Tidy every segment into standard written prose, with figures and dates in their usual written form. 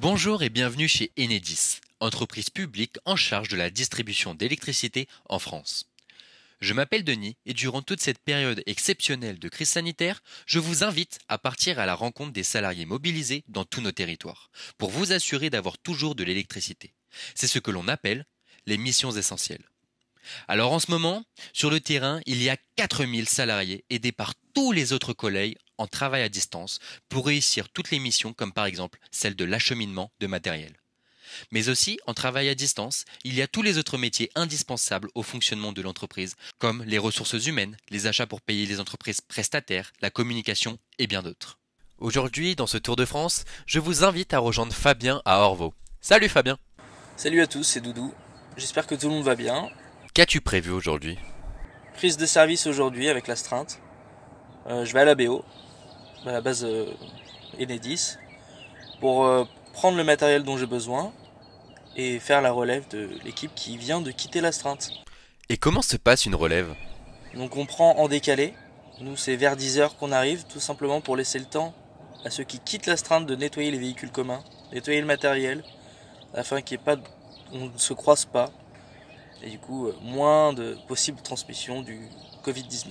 Bonjour et bienvenue chez Enedis, entreprise publique en charge de la distribution d'électricité en France. Je m'appelle Denis et durant toute cette période exceptionnelle de crise sanitaire, je vous invite à partir à la rencontre des salariés mobilisés dans tous nos territoires, pour vous assurer d'avoir toujours de l'électricité. C'est ce que l'on appelle les missions essentielles. Alors en ce moment, sur le terrain, il y a 4000 salariés aidés par tous les autres collègues en travail à distance pour réussir toutes les missions comme par exemple celle de l'acheminement de matériel. Mais aussi, en travail à distance, il y a tous les autres métiers indispensables au fonctionnement de l'entreprise, comme les ressources humaines, les achats pour payer les entreprises prestataires, la communication et bien d'autres. Aujourd'hui, dans ce Tour de France, je vous invite à rejoindre Fabien à Orvaux. Salut Fabien! Salut à tous, c'est Doudou. J'espère que tout le monde va bien. Qu'as-tu prévu aujourd'hui? Prise de service aujourd'hui avec l'astreinte. Je vais à la BO, à la base Enedis, pour prendre le matériel dont j'ai besoin et faire la relève de l'équipe qui vient de quitter l'astreinte. Et comment se passe une relève? Donc on prend en décalé. Nous, c'est vers 10h qu'on arrive, tout simplement pour laisser le temps à ceux qui quittent l'astreinte de nettoyer les véhicules communs, nettoyer le matériel, afin qu'on ne se croise pas. Et du coup, moins de possible transmission du Covid-19.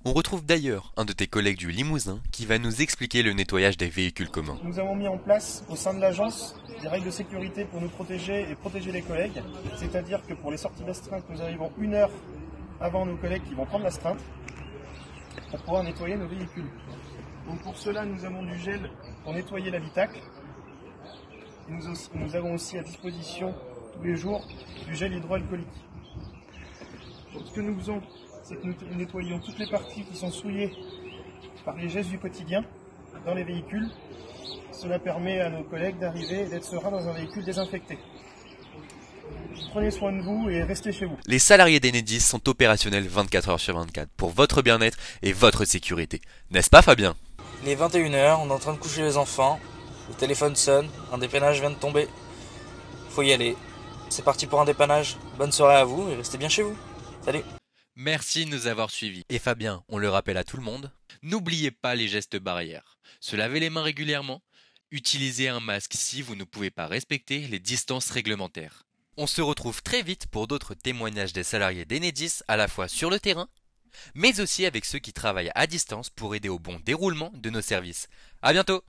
On retrouve d'ailleurs un de tes collègues du Limousin qui va nous expliquer le nettoyage des véhicules communs. Nous avons mis en place au sein de l'agence des règles de sécurité pour nous protéger et protéger les collègues. C'est-à-dire que pour les sorties d'astreinte, nous arrivons 1 heure avant nos collègues qui vont prendre l'astreinte pour pouvoir nettoyer nos véhicules. Donc pour cela, nous avons du gel pour nettoyer l'habitacle. Nous avons aussi à disposition tous les jours du gel hydroalcoolique. Donc, ce que nous faisons, c'est que nous nettoyons toutes les parties qui sont souillées par les gestes du quotidien dans les véhicules. Cela permet à nos collègues d'arriver et d'être sereins dans un véhicule désinfecté. Prenez soin de vous et restez chez vous. Les salariés d'Enedis sont opérationnels 24 heures sur 24 pour votre bien-être et votre sécurité. N'est-ce pas Fabien? Il est 21h, on est en train de coucher les enfants. Le téléphone sonne, un dépannage vient de tomber. Faut y aller. C'est parti pour un dépannage. Bonne soirée à vous et restez bien chez vous. Salut. Merci de nous avoir suivis. Et Fabien, on le rappelle à tout le monde, n'oubliez pas les gestes barrières. Se laver les mains régulièrement, utilisez un masque si vous ne pouvez pas respecter les distances réglementaires. On se retrouve très vite pour d'autres témoignages des salariés d'Enedis à la fois sur le terrain, mais aussi avec ceux qui travaillent à distance pour aider au bon déroulement de nos services. À bientôt!